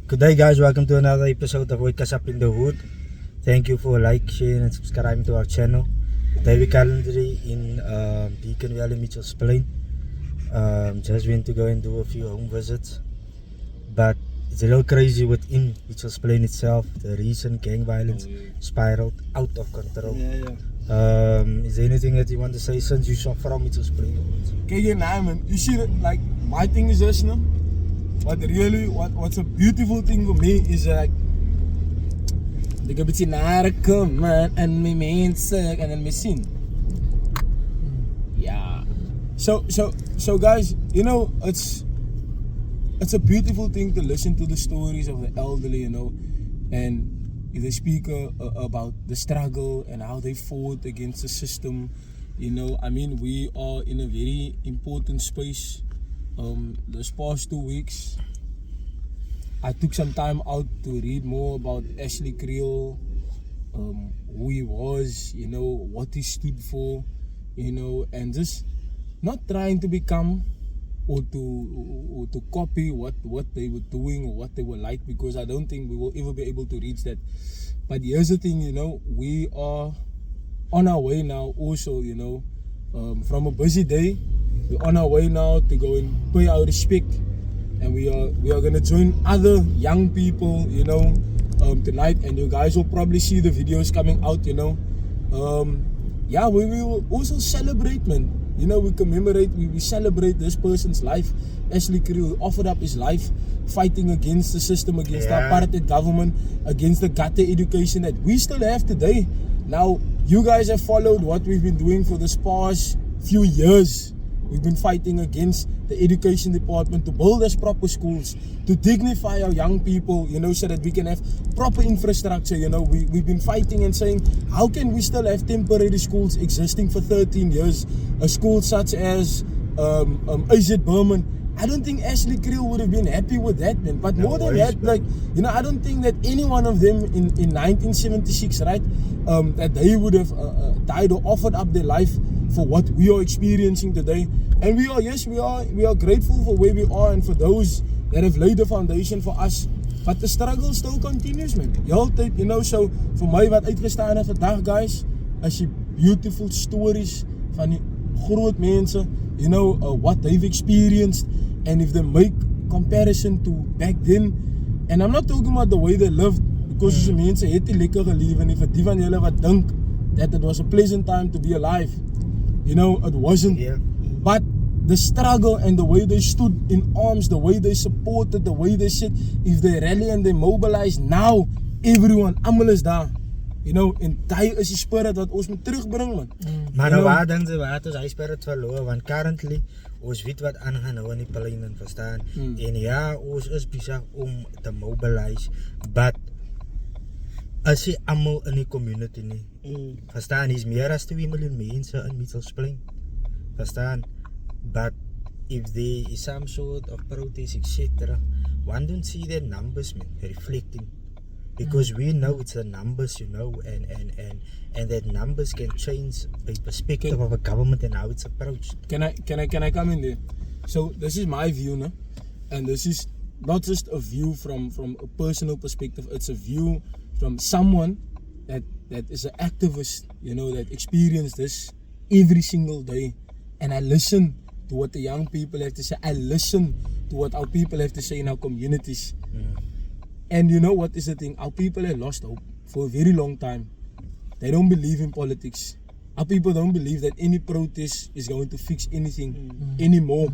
Good day, guys. Welcome to another episode of Wake Us Up in the Hood. Thank you for sharing and subscribing to our channel. Today we're currently in Beacon Valley, Mitchell's Plain. Just went to go and do a few home visits, but it's a little crazy within Mitchell's Plain itself. The recent gang violence spiraled out of control. Is there anything that you want to say since you saw from Mitchell's Plain? Okay, man. You see, like, my thing is this, no? What's a beautiful thing for me is like, ik heb het naar komen en mijn mensen en mijn zien. Yeah. So guys, you know, it's a beautiful thing to listen to the stories of the elderly, you know, and they speak about the struggle and how they fought against the system. You know, I mean, we are in a very important space. This past 2 weeks, I took some time out to read more about Ashley Creel, who he was, you know, what he stood for, you know, and just not trying to become or to copy what they were doing or what they were like, because I don't think we will ever be able to reach that. But here's the thing, you know, we are on our way now also, you know, from a busy day. We're on our way now to go and pay our respect, and we are gonna join other young people, you know, tonight, and you guys will probably see the videos coming out, you know. Yeah, we will also celebrate, man. You know, we commemorate, we celebrate this person's life. Ashley Creel offered up his life fighting against the system, against the apartheid government, against the gutter education that we still have today. Now, you guys have followed what we've been doing for this past few years. We've been fighting against the education department to build us proper schools, to dignify our young people, you know, so that we can have proper infrastructure. You know, we've been fighting and saying, how can we still have temporary schools existing for 13 years? A school such as AZ Berman. I don't think Ashley Creel would have been happy with that, man. But more than that, like, you know, I don't think that any one of them in 1976, right, that they would have died or offered up their life for what we are experiencing today. And we are grateful for where we are and for those that have laid the foundation for us. But the struggle still continues, man. You know, so vir my wat uitgestaan het vandag, guys, as die beautiful stories van die groot mense, you know, what they've experienced, and if they make comparison to back then. And I'm not talking about the way they lived, because die mense het die lekker geleef, en vir die van julle wat dink that it was a pleasant time to be alive, you know, it wasn't. But the struggle and the way they stood in arms, the way they supported, the way they said, if they rally and they mobilize, now everyone, almal is daar. You know, en die is die spirit wat ons moet terugbring, man. Maar nou waar dink jy wat ons hy spirit verloor, want currently ons weet wat aangaan nou in die plein, verstaan? En ja, ons is besig om te mobilize, but as jy almal in die community nie, verstaan, is meer as 2 miljoen mense in Mitchell's Plain, verstaan? But if there is some sort of protest, etc., one don't see their numbers, man, reflecting. Because we know it's the numbers, you know, and that numbers can change a perspective of a government and how it's approached. Can I come in there? So this is my view, no? And this is not just a view from a personal perspective. It's a view from someone that is an activist, you know, that experienced this every single day. And I listen to what the young people have to say. I listen to what our people have to say in our communities. And you know what is the thing? Our people have lost hope for a very long time. They don't believe in politics. Our people don't believe that any protest is going to fix anything anymore.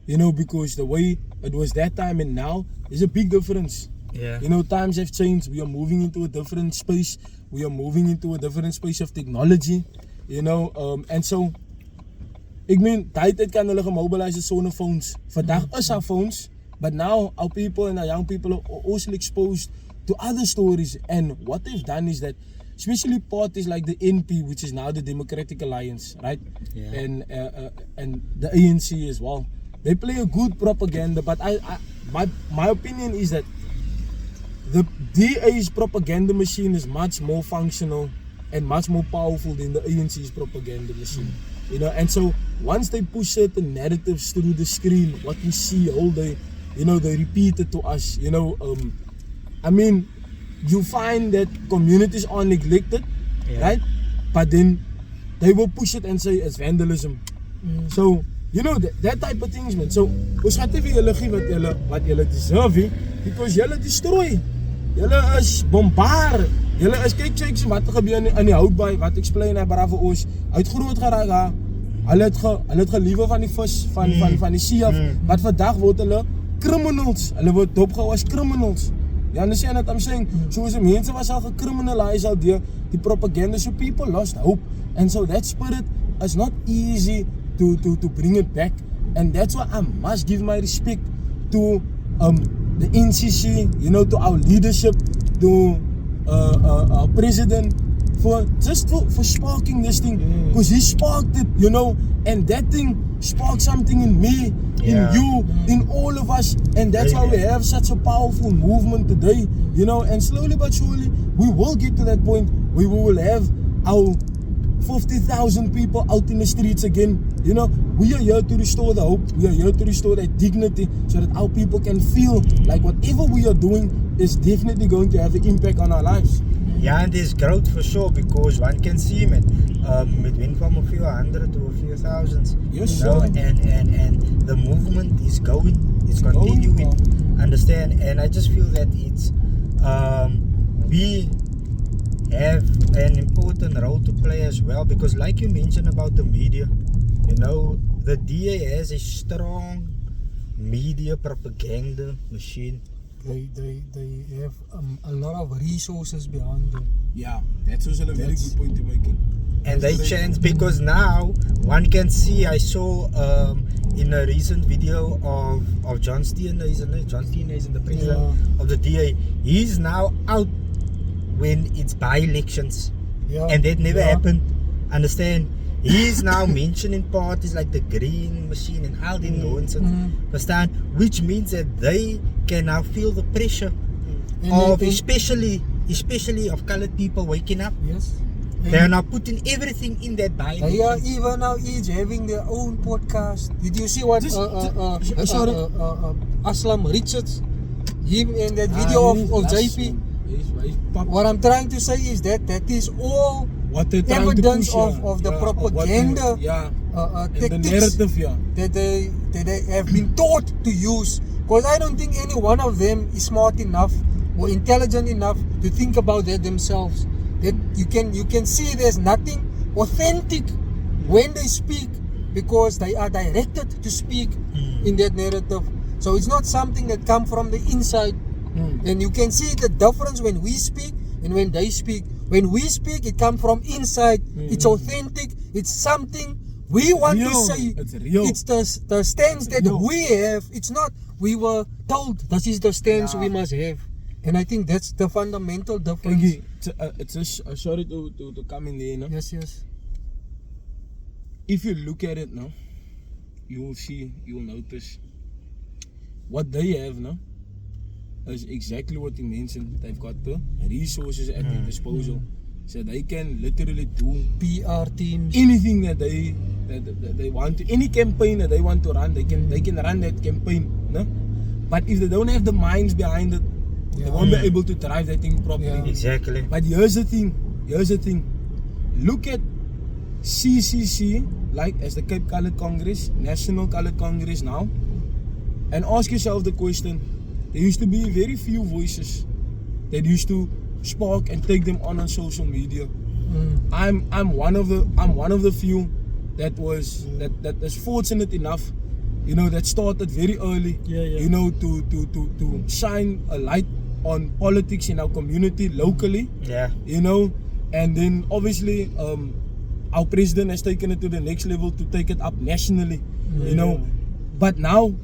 You know, because the way it was that time and now, there's a big difference. You know, times have changed. We are moving into a different space. We are moving into a different space of technology. You know, and so, ek meen, die tyd kan hulle gemobilize sonder phones. Vandag is our phones. But now our people and our young people are also exposed to other stories, and what they've done is that, especially parties like the NP, which is now the Democratic Alliance, right? And the ANC as well, they play a good propaganda. But my opinion is that the DA's propaganda machine is much more functional and much more powerful than the ANC's propaganda machine. You know, and so once they push certain narratives through the screen, what we see all day, you know, they repeat it to us, you know, I mean, you find that communities are neglected, Yeah. right? But then they will push it and say it's vandalism. So, you know, that type of things, man. So, ons gaan nie vir julle gee wat julle deserve nie, because julle destroy. Julle is bombaar. Julle is kyk wat gebeur in die Houtbaai, wat explain hy bravo ons. Hy het groot geraak daar. Hulle het geliewe van die vis van die see af. Wat vandag word hulle criminals. Hulle word dopgehou as criminals. You understand what I'm saying? So as mense was al gecriminalize al deur die propaganda, so people lost hope. And so that spirit is not easy to bring it back. And that's why I must give my respect to the NCC, you know, to our leadership, to our president, for sparking this thing, because he sparked it, you know, and that thing sparked something in me, in you, in all of us, and that's why we have such a powerful movement today, you know. And slowly but surely we will get to that point where we will have our 50,000 people out in the streets again. You know, we are here to restore the hope, we are here to restore that dignity, so that our people can feel like whatever we are doing is definitely going to have an impact on our lives. Yeah, and there's growth for sure, because one can see, man, it went from a few hundred to a few thousands. Yes, you know, sir. and the movement is going, it's continuing. Understand? And I just feel that it's we have an important role to play as well, because like you mentioned about the media, you know, the DA has a strong media propaganda machine. They have a lot of resources behind them. Yeah, that's also a very good point you're making. And they changed, because now one can see, I saw in a recent video of John Steenhuisen, isn't it? John Steenhuisen, the president of the DA, he's now out when it's by-elections. Yeah. And that never happened. Understand? He's now mentioning parties like the Green Machine and all the nonsense. Understand? Which means that they can now feel the pressure of especially of colored people waking up. Yes. They are now putting everything in that by. They are even now each having their own podcast. Did you see what Aslam Richards, him in that video of JP? What I'm trying to say is that is all what they're trying evidence to push, of the propaganda and the tactics narrative, that they have been taught to use. Because I don't think any one of them is smart enough or intelligent enough to think about that themselves. That you can see there's nothing authentic when they speak, because they are directed to speak in that narrative. So it's not something that comes from the inside. And you can see the difference when we speak and when they speak. When we speak, it comes from inside. It's authentic. It's something we want to say. It's real. It's the stance that we have. It's not we were told this is the stance we must have. And I think that's the fundamental difference. It's sorry to come in there, no? Yes. If you look at it now, you will notice what they have now is exactly what you mentioned. They've got the resources at their disposal, so they can literally do PR teams, anything that they want to, any campaign that they want to run, they can run that campaign, no? But if they don't have the minds behind it, they won't be able to drive that thing properly. Yeah. Exactly. But here's the thing. Look at CCC, like as the Cape Coloured Congress, National Coloured Congress now, and ask yourself the question. There used to be very few voices that used to spark and take them on social media. I'm one of the few that is fortunate enough, you know, that started very early, you know, to shine a light on politics in our community locally, you know. And then obviously our president has taken it to the next level to take it up nationally, you know. But now,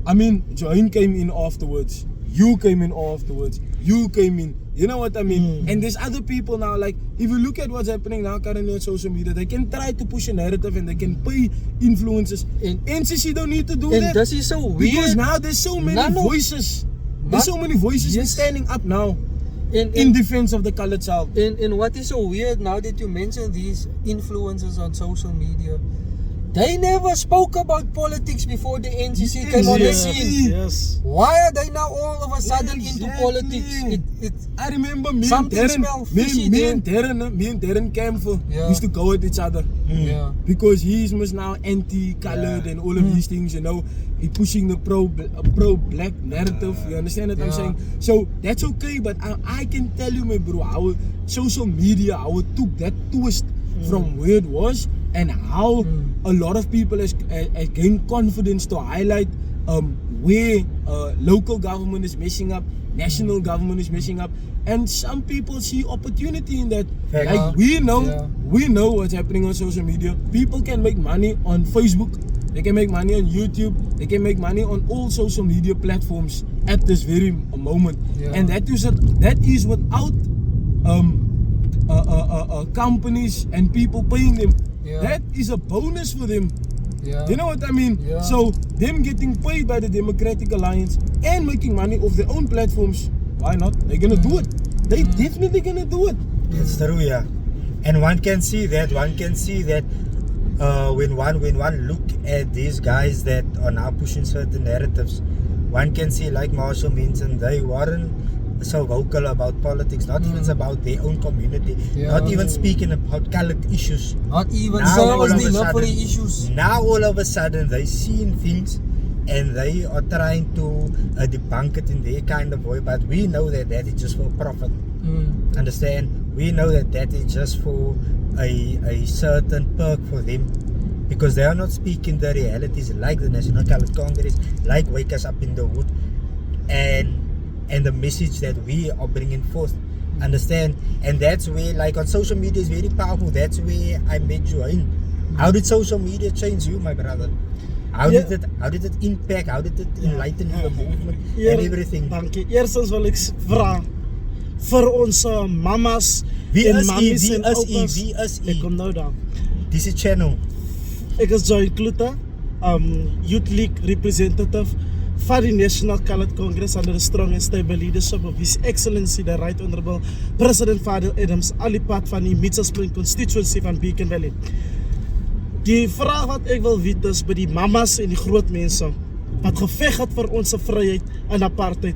I mean, Join came in afterwards, you came in afterwards, you came in, you know what I mean? And there's other people now, like, if you look at what's happening now currently on social media, they can try to push a narrative and they can pay influencers. And NCC don't need to do that. And this is so weird. Because now there's so many voices. There's so many voices standing up now in defense of the colored child. And what is so weird now that you mention these influencers on social media, They never spoke about politics before the NCC came on the scene. Yes. Why are they now all of a sudden into Exactly. politics? I remember me and Something smell fishy there. me and Darren Campbell Yeah. used to go at each other. Yeah. Because he's now anti-colored and all of these things, you know. He pushing the pro-black narrative. You understand what I'm Yeah. saying? So that's okay, but I can tell you, my bro, how social media, how it took that twist from where it was, and how a lot of people has gained confidence to highlight where local government is messing up, national government is messing up, and some people see opportunity in that. Fact. Like we know what's happening on social media. People can make money on Facebook, they can make money on YouTube, they can make money on all social media platforms at this very moment. Yeah. And that is without companies and people paying them. Yeah. That is a bonus for them. Yeah. You know what I mean? Yeah. So them getting paid by the Democratic Alliance and making money off their own platforms, why not? They're gonna do it. They definitely gonna do it. It's true, yeah. And one can see that. When one look at these guys that are now pushing certain narratives, one can see, like Marshall mentioned, they weren't so vocal about politics, not even about their own community, Yeah. not even speaking about colored issues. Not even Now all of a seriously enough for the sudden- issues. Now all of a sudden they seeing things and they are trying to debunk it in their kind of way, but we know that is just for profit. Understand? We know that is just for a certain perk for them, because they are not speaking the realities like the National Colored Congress, like Wake Us Up in the Hood, and the message that we are bringing forth. Understand? And that's where, like, on social media is very powerful. That's where I met you in. How did social media change you, my brother? How did it impact? How did it enlighten you, the movement and everything? Dankie. Eerstens wil ek vra vir ons mamas Wie en is u? mammies Wie en is u? oupas. Wie is u? Ek kom nou daar. This is channel. Ek is Joy Kluta, Youth League representative van die National Colored Congress under the strong and stable leadership of His Excellency the Right Honorable President Fadil Adams, alipad van die Mitchell Spring constituency van Beacon Valley. Die vraag wat ek wil weet is by die mamas en die groot mense wat geveg het vir ons vryheid en apartheid.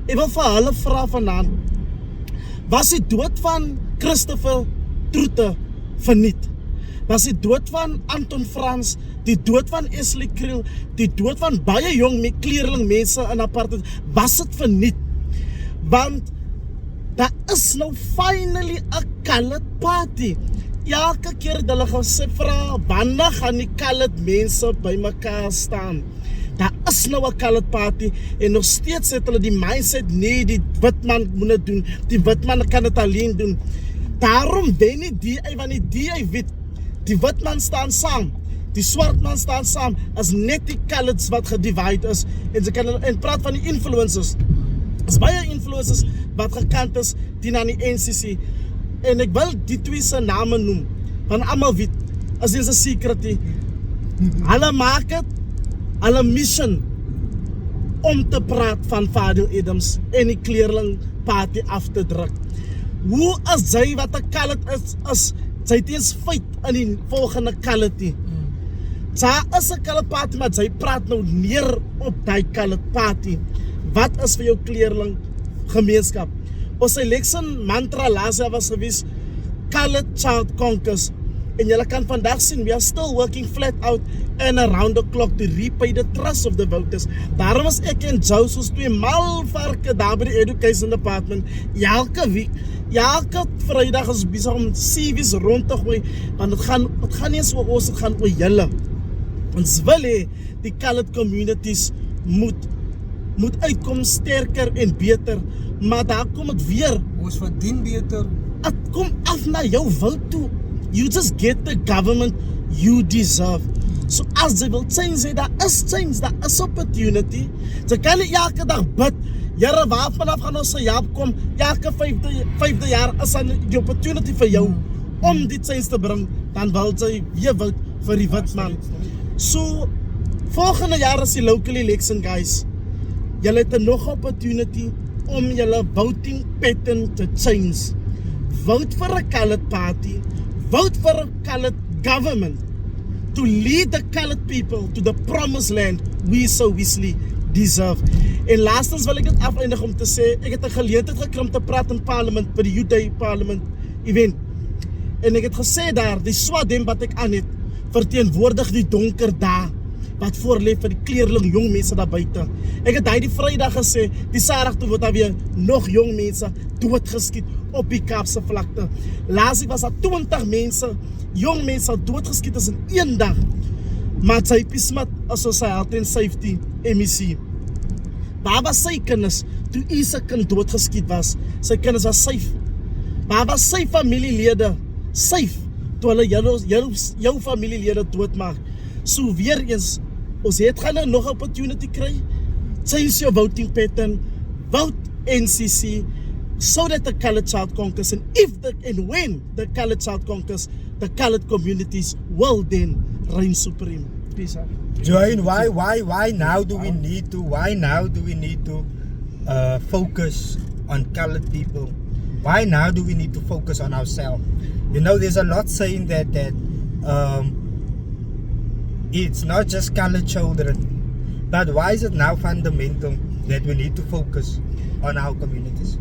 Ek wil vir hulle vra vanaand, was die dood van Christopher Troete verniet? Was die dood van Anton Frans, die dood van Ashley Kriel, die dood van baie jong kleerling mense in apartheid, was dit verniet? Want daar is nou finally 'n colored party. Elke keer dat hulle gesê vra, wanneer gaan die colored mense by mekaar staan? Daar is nou 'n colored party en nog steeds het hulle die mindset, nee, die wit man moet dit doen, die wit man kan dit alleen doen. Daarom wen nie die, want die wit, die wit man staan saam, die swart man staan saam, as net die coloreds wat gedivide is, en ze kan, en praat van die influencers, is baie influencers wat gekant is, die na die NCC, en ek wil die twee se name noem, van allemaal wit, as dit 'n secret nie. Hulle maak het, hulle mission, om te praat van Fadil Adams en die kleerling party af te druk. Hoe as sy wat 'n colored is sy teens feit in die volgende colored nie. Sy is 'n colored party, maar sy praat nou neer op die colored party. Wat is vir jou kleerling gemeenskap? Ons election mantra laas jaar was gewees, colored child conquers. En julle kan vandag sien, we are still working flat out and around the clock to repay the trust of the voters. Daarom is ek en Joe soos twee malvarke daar by die education department. Elke week, elke Vrydag is besig om CV's rond te gooi, want het gaan nie eens oor ons, het gaan oor julle. Ons wil hê die colored communities moet uitkom sterker en beter, maar daar kom het weer. Ons verdien beter. Het kom af na jou woud toe. You just get the government you deserve. So as jy wil change, daar is opportunity. Jy kan nie elke dag bid, Here, waar vanaf gaan ons se help kom, elke vijfde jaar is dan die opportunity vir jou, om die change te bring, dan wil jy weer vote vir die wit man. So, volgende jaar is die local election, guys. Julle het nog opportunity om julle voting pattern te change. Vote vir 'n colored party, vote vir 'n colored government. to lead the colored people to the promised land we so wisely deserve. En laastens wil ek dit afeindig om te sê, ek het 'n geleentheid gekry om te praat in parlement, by die Youth Day Parliament event. En ek het gesê daar, die swart hemp wat ek aan het, verteenwoordig die donker dae wat voorlê vir die kleerling jong mense daar buite. Ek het die Vrydag gesê, die Saterdag toe word daar weer nog jong mense doodgeskiet op die Kaapse vlakte. Laas ek was daar 20 mense, jong mense doodgeskiet is in een dag. Maar sy pismat asof sy health and safety MEC. Waar was sy kinders toe sy kind doodgeskiet was? Sy kinders was safe. Waar was sy familielede safe toe hulle jou familielede doodmaak? So weer eens, ons het gaan nog 'n opportunity kry. Change your voting pattern, vote NCC, so that the colored child conquers, and when the colored child conquers, the colored communities will then reign supreme. Peace out. Join, why now do we need to focus on colored people? Why now do we need to focus on ourselves? You know, there's a lot saying that it's not just colored children, but why is it now fundamental that we need to focus on our communities?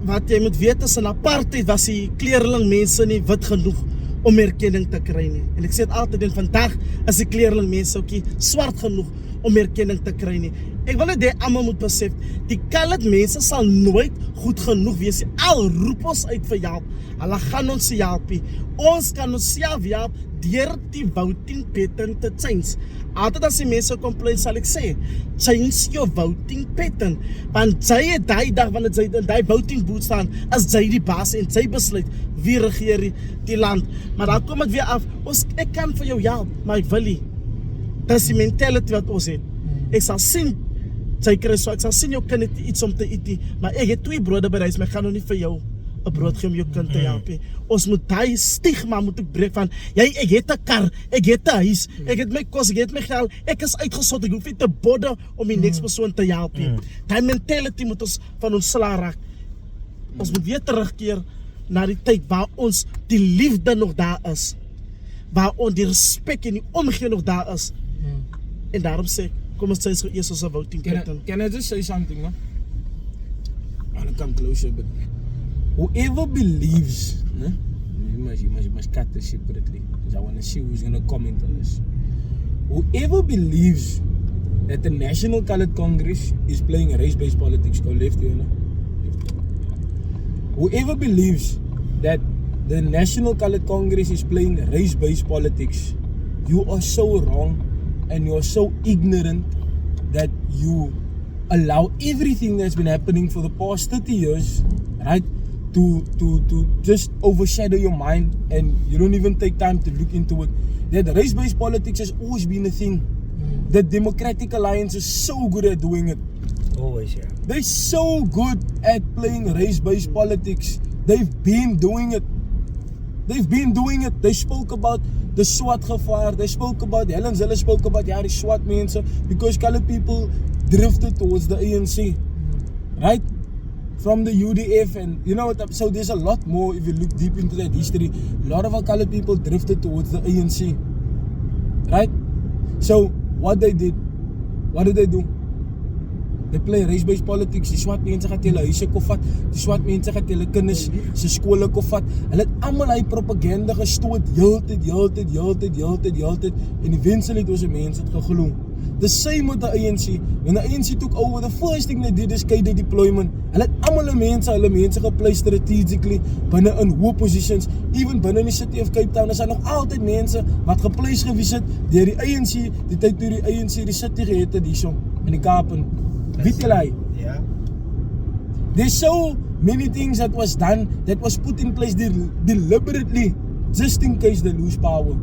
Wat jy moet weet is, in apartheid was die kleerling mense nie wit genoeg om erkenning te kry nie. En ek sê dit altyd, en vandag is die kleerling mense ook nie swart genoeg om erkenning te kry nie. Ek wil net almal moet besef, die colored mense sal nooit goed genoeg wees nie. Al roep ons uit vir help, hulle gaan ons help nie. Ons kan ons self help deur die voting pattern te change. Altyd as die mense complain, sal ek sê, change your voting pattern. Want jy het die dag, wanneer jy in die voting booth staan, as jy die baas en jy besluit wie regeer die land. Maar dan kom het weer af, ek kan vir jou help, maar ek wil nie. Dat is die mentality wat ons het. Ek sal sien, ek sal sien jou kind het iets om te eet, maar ek het 2 brode by huis, maar ek gaan nog nie vir jou 'n brood gee om jou kind te help. Ons moet die stigma moet ek breek van, ek het 'n kar, ek het 'n huis, ek het my kos, ek het my geld, ek is uitgesot, ek hoef nie te bodde om die next persoon te help. Die mentality moet ons van ons sla raak. Ons moet weer terugkeer na die tyd waar ons die liefde nog daar is, waar ons die respek en die omgee nog daar is. En daarom sê, kom ons sê eers ons voting pattern. Can I just say something, no? I want to come closer, but whoever believes, no? You must cut this separately, because I want to see who's going to comment on this. Whoever believes that the National Colored Congress is playing race-based politics, go left here, no? Whoever believes that the National Colored Congress is playing race-based politics, you are so wrong and you are so ignorant that you allow everything that's been happening for the past 30 years, right, to just overshadow your mind, and you don't even take time to look into it. That race-based politics has always been a thing. The Democratic Alliance is so good at doing it. Always, yeah. They're so good at playing race-based politics. They've been doing it. They spoke about the SWAT gevaar. They spoke about, Helen Zeller spoke about, die SWAT mense, because colored people drifted towards the ANC. Right? From the UDF, and you know what, so there's a lot more if you look deep into that history. A lot of our colored people drifted towards the ANC. Right? So, what did they do? They play race-based politics. Die swart mense gaan hulle huise kom vat. Die swart mense gaan hulle kinders se skole kom vat. Hulle het almal hy propaganda gestoot heeltyd. En eventually het ons mense dit geglo. The same with the ANC. When the ANC took over, the first thing they did is guided deployment. Hulle het almal hulle mense geplay strategically binne in hoë positions, even binne in die city of Cape Town. Is daar nog altyd mense wat geplace gewees het deur die ANC, die tyd toe die ANC die city gehet het hierso in die Kaap. Weet jy? Yeah. There's so many things that was done, that was put in place deliberately, just in case they lose power.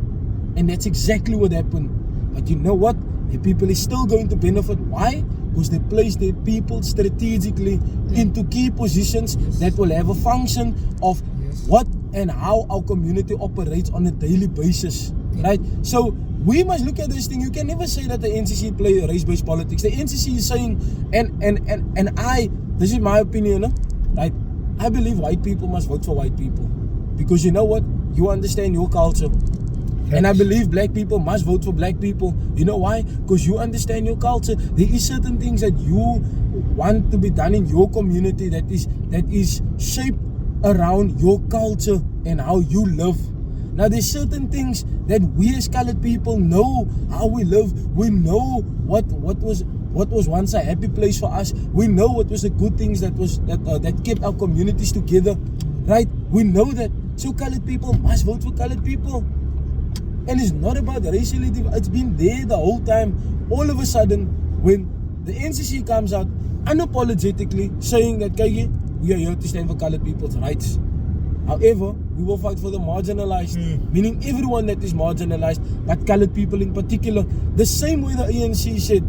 And that's exactly what happened. But you know what? The people is still going to benefit. Why? Because they place their people strategically into key positions that will have a function of what and how our community operates on a daily basis. Right? So we must look at this thing. You can never say that the NCC play race-based politics. The NCC is saying, this is my opinion, no? Right? I believe white people must vote for white people. Because you know what? You understand your culture. And I Facts. believe black people must vote for black people. You know why? Because you understand your culture. There is certain things that you want to be done in your community that is shaped around your culture and how you live. Now there's certain things that we as colored people know how we live. We know what was once a happy place for us. We know what was the good things that kept our communities together, right? We know that. So colored people must vote for colored people. And it's not about racially, it's been there the whole time. All of a sudden, when the NCC comes out unapologetically saying that, "Kaya, we are here to stand for colored people's rights. However, we will fight for the marginalized," meaning everyone that is marginalized, but colored people in particular. The same way the ANC said,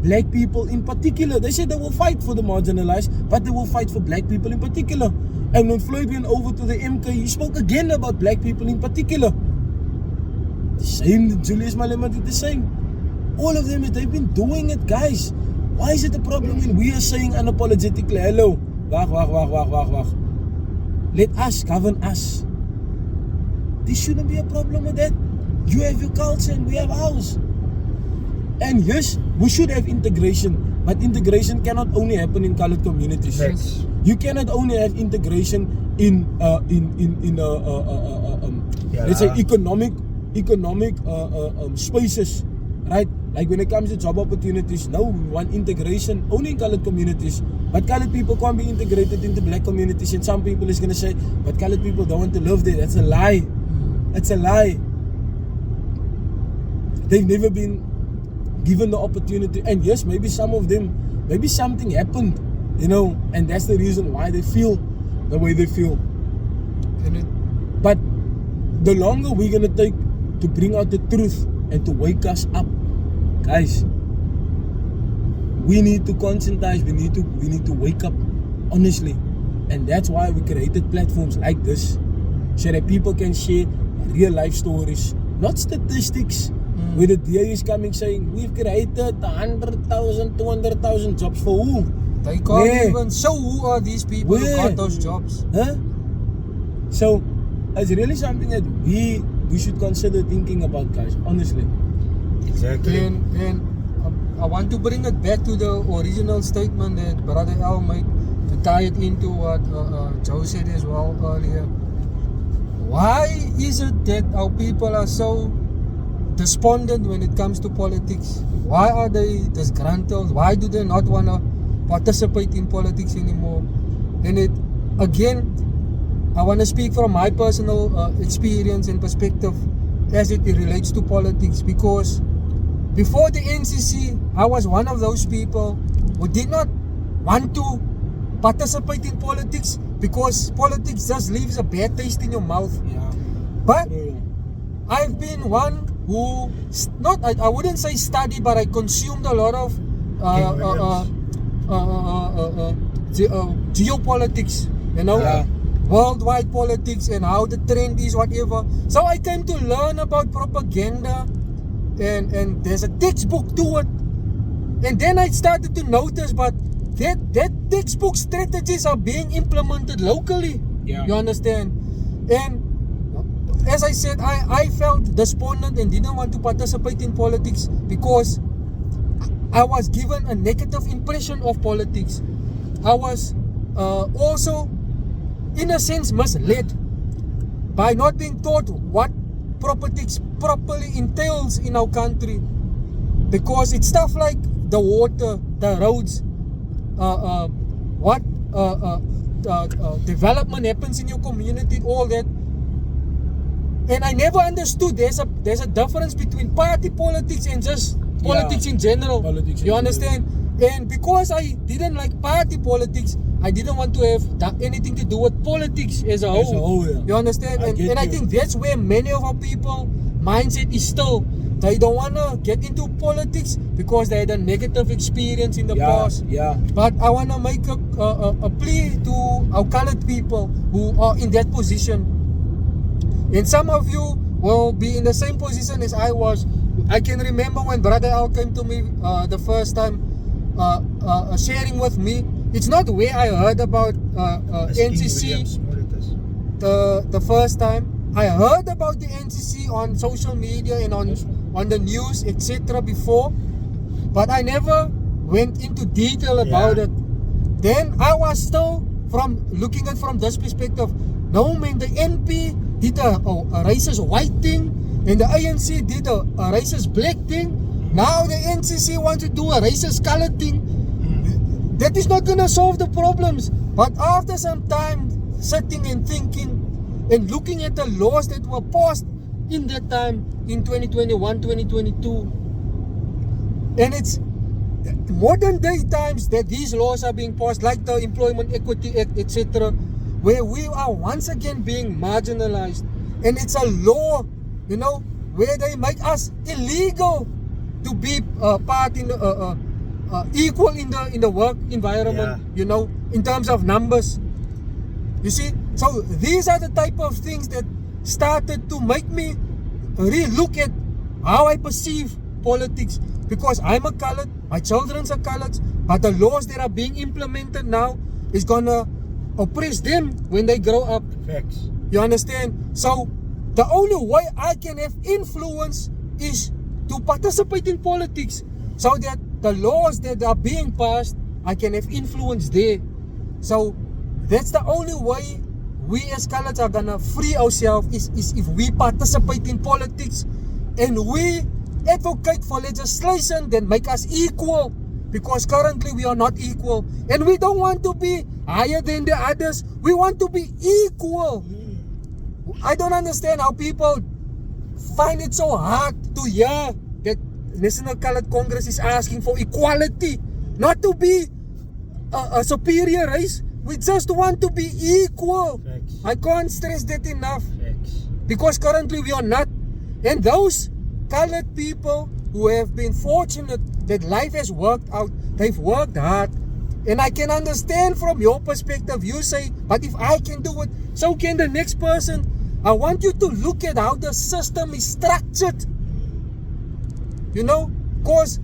black people in particular. They said they will fight for the marginalized, but they will fight for black people in particular. And when Floyd went over to the MK, he spoke again about black people in particular. The same, Julius Malema did the same. All of them, they've been doing it, guys. Why is it a problem when we are saying unapologetically, hello, wag. Let us govern us. There shouldn't be a problem with that. You have your culture and we have ours. And yes, we should have integration, but integration cannot only happen in colored communities. Facts. You cannot only have integration in let's say economic spaces, right? Like when it comes to job opportunities, no, we want integration only in colored communities. But colored people can't be integrated into black communities. And some people is gonna say, but colored people don't want to live there. That's a lie. It's a lie. They've never been given the opportunity. And yes, maybe some of them, maybe something happened, you know, and that's the reason why they feel the way they feel. But the longer we're gonna take to bring out the truth and to wake us up, guys, we need to conscientize, we need to wake up, honestly. And that's why we created platforms like this, so that people can share real life stories, not statistics, where the DA is coming saying, we've created 100,000, 200,000 jobs for who? They can't even show who are these people who got those jobs. Huh? So it's really something that we should consider thinking about, guys, honestly. Exactly. And I want to bring it back to the original statement that Brother Al made, to tie it into what Joe said as well earlier. Why is it that our people are so despondent when it comes to politics? Why are they disgruntled? Why do they not want to participate in politics anymore? And it, again, I want to speak from my personal experience and perspective as it relates to politics, because before the NCC, I was one of those people who did not want to participate in politics because politics just leaves a bad taste in your mouth. Yeah. But I've been one who, I wouldn't say study, but I consumed a lot of geopolitics, you know, worldwide politics and how the trend is, whatever. So I came to learn about propaganda, and there's a textbook to it. And then I started to notice, but that textbook strategies are being implemented locally. Yeah. You understand? And as I said, I felt despondent and didn't want to participate in politics because I was given a negative impression of politics. I was also, in a sense, misled by not being taught what politics properly entails in our country, because it's stuff like the water, the roads, what development happens in your community, all that. And I never understood there's a difference between party politics and just politics in general. You understand? And because I didn't like party politics, I didn't want to have anything to do with politics as a whole. You understand? And I think that's where many of our people mindset is still. They don't want to get into politics because they had a negative experience in the past. But I want to make a plea to our colored people who are in that position. And some of you will be in the same position as I was. I can remember when Brother Al came to me the first time, sharing with me. It's not where I heard about NCC the first time. I heard about the NCC on social media and on the news, etc. before, but I never went into detail about Yeah. it. Then I was still looking at from this perspective. No man, the NP did a racist white thing, and the ANC did a racist black thing. Now the NCC wants to do a racist color thing. That is not gonna solve the problems. But after some time sitting and thinking and looking at the laws that were passed in that time in 2021, 2022, and it's modern day times that these laws are being passed, like the Employment Equity Act, etc., where we are once again being marginalized, and it's a law, you know, where they make us illegal to be part in the equal in the work environment, you know, in terms of numbers. You see, so these are the type of things that started to make me re-look at how I perceive politics, because I'm a colored, my children's are colored, but the laws that are being implemented now is gonna oppress them when they grow up. Facts. You understand? So the only way I can have influence is to participate in politics, so that the laws that are being passed, I can have influence there. So that's the only way we as coloreds are gonna free ourselves, is if we participate in politics and we advocate for legislation that make us equal, because currently we are not equal, and we don't want to be higher than the others. We want to be equal. I don't understand how people find it so hard to hear that National Colored Congress is asking for equality, not to be a superior race. We just want to be equal. Facts. I can't stress that enough, Facts. because currently we are not. And those colored people who have been fortunate that life has worked out, they've worked hard. And I can understand from your perspective, you say, but if I can do it, so can the next person. I want you to look at how the system is structured. You know, because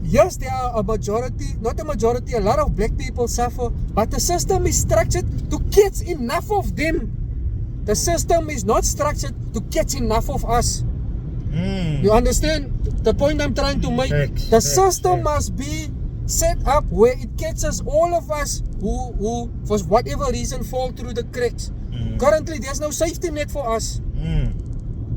yes, there are a majority, not a majority, a lot of black people suffer, but the system is structured to catch enough of them. The system is not structured to catch enough of us. You understand the point I'm trying to make? Facts, The facts, system facts. must be set up where it catches all of us who for whatever reason fall through the cracks. Currently there's no safety net for us.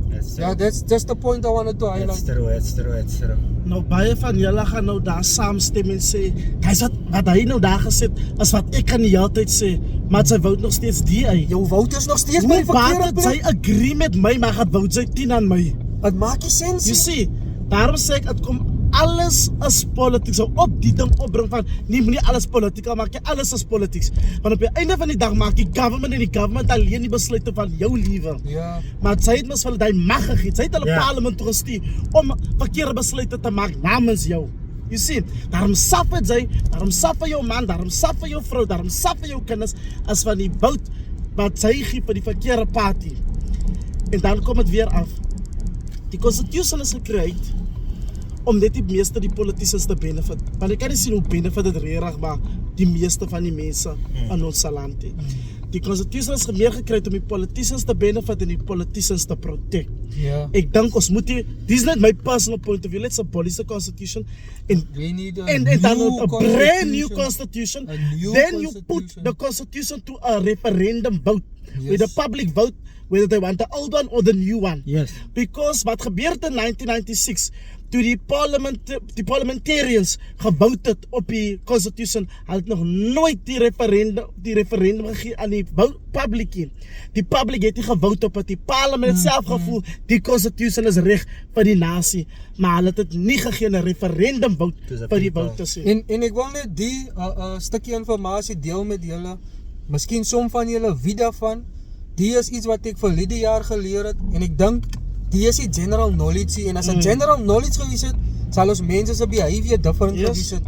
That's true. Yeah, that's just the point I wanted to highlight. That's true, that's true, that's true. Nou baie van julle gaan nou daar saamstem en sê, "Guys, wat hy nou daar gesit as wat ek kan die hele tyd sê, maar sy wou nog steeds die uit." Jou vote is nog steeds by Hoe die baat verkeerde het sy plek. agree met my, maar gaan wou sy 10 aan my? Het maak nie sens You nie. see, daarom sê ek, het kom alles as politiek, so op die ding opbring van, nie moenie alles politiek maak, jy alles as politiek. Want op die einde van die dag maak die government en die government alleen die besluite van jou lewe. Ja. Maar sy het mos vir hulle die mag gegee, sy het hulle Ja. parlement toe gestuur om verkeerde besluite te maak namens jou. You see, daarom suffer sy, daarom suffer jou man, daarom suffer jou vrou, daarom suffer jou kinders as van die bout wat sy gee vir die verkeerde party. En dan kom het weer af. Die constitution is gecreëerd om net die meeste die politicians te benefit. Want ek kan nie sien hoe benefit het regtig maar die meeste van die mense in ons land het. Die constitution is meer gekry om die politicians te benefit en die politicians te protect. Ja. Ek dink ons moet hier, this is not my personal point of view, let's abolish the constitution and We need a and dan new a brand new constitution. constitution. A new Then you put constitution. the constitution to a referendum vote. Yes. With the public vote whether they want the old one or the new one. Yes. Because wat gebeur in 1996 toe die parliamentarians gewout het op die constitution, hulle het nog nooit die referendum gegee aan die public nie. Die public het nie gewout op het, die parliament het self gevoel die constitution is reg vir die nasie, maar hulle het dit nie gegee 'n referendum vote To the vir die people. voters nie. En ek wil net die stukkie informasie deel met julle. Miskien som van julle wie daarvan. Die is iets wat ek verlede jaar geleer het en ek dink die is die general knowledge en as 'n general knowledge gewees het, sal ons mense se behavior different Yes. gewees het.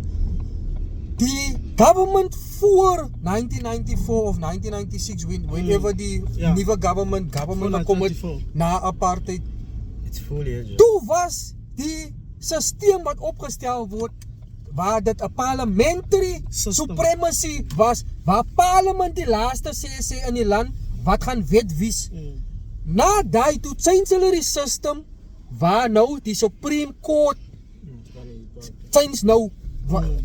Die government voor 1994 of 1996 whenever die Ja. nuwe government Voor gekom het 1994. na apartheid. It's full here, Joe. Toe was die stelsel wat opgestel word waar dit 'n parliamentary System. supremacy was, waar parlement die laaste sê in die land wat gaan wet wies. na daai toe change hulle die system waar nou die Supreme Court change nou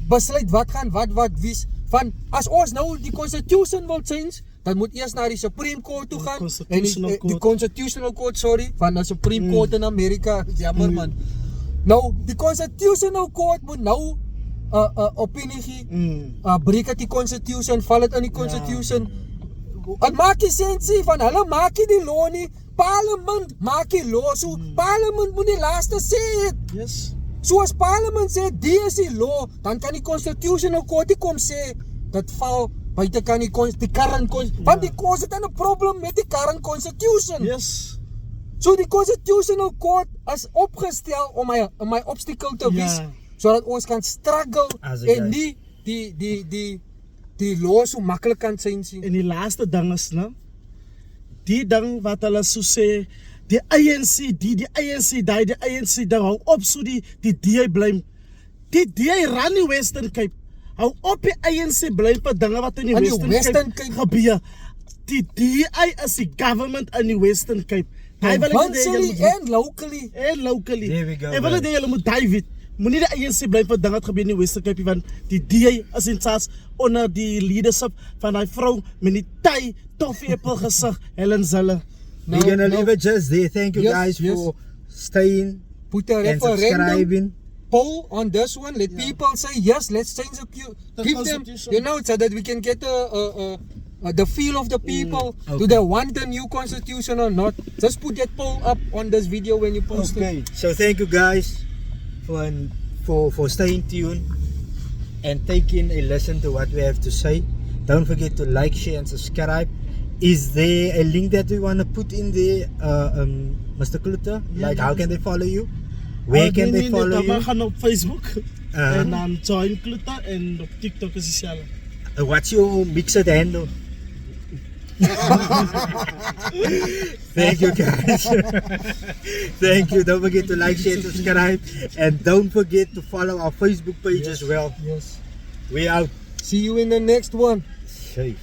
besluit wat gaan wat wies van as ons nou die constitution wil change, dan moet eers na die Supreme Court toe gaan en die Constitutional Court, sorry, van die Supreme Court in Amerika, jammer man. Nou die Constitutional Court moet nou opinie gee, breek het die Constitution, val het in die Constitution. Het maak nie sensie van hulle maak nie die law nie, Parlement maak die law, so Parlement moet die laaste sê het. Yes. So as Parlement sê die is die law, dan kan die Constitutional Court nie kom sê dat val buite kan die current want die court het 'n probleem met die current Constitution. Yes. So die Constitutional Court is opgestel om my obstacle te wees, sodat ons kan struggle en nie die law so maklik kan change. En die laaste ding is, nou, die ding wat hulle so sê, die ANC, die ANC, dan hou op so die DA blame. Die DA ran die Western Cape. Hou op die ANC blame vir dinge wat in die Western Cape gebeur. Die DA is die government in die Western Cape. Provincially and locally. There we go. En wil jy moet David, moenie die ANC blame vir dinge wat gebeur in die Western Cape, want die DA is in charge onder die leadership van die vrou met die taai, toffee apple gesig, Helen Zille. We're gonna leave it just there. Thank you guys for staying Put a and referendum subscribing. poll on this one. Let people say yes. Let's change give them, so that we can get the feel of the people. Do they want the new constitution or not? Just put that poll up on this video when you post it. So thank you guys for staying tuned and taking a listen to what we have to say. Don't forget to like, share, and subscribe. Is there a link that we want to put in there, Mr. Kluter? Like, how can they follow you? Where can they follow you? Gaan op Facebook en dan join Kluter en op TikTok is dieselfde. What's your mixed handle? Thank you guys. Thank you. Don't forget to like, share, subscribe, and don't forget to follow our Facebook page as well. Yes. We out. See you in the next one. Safe.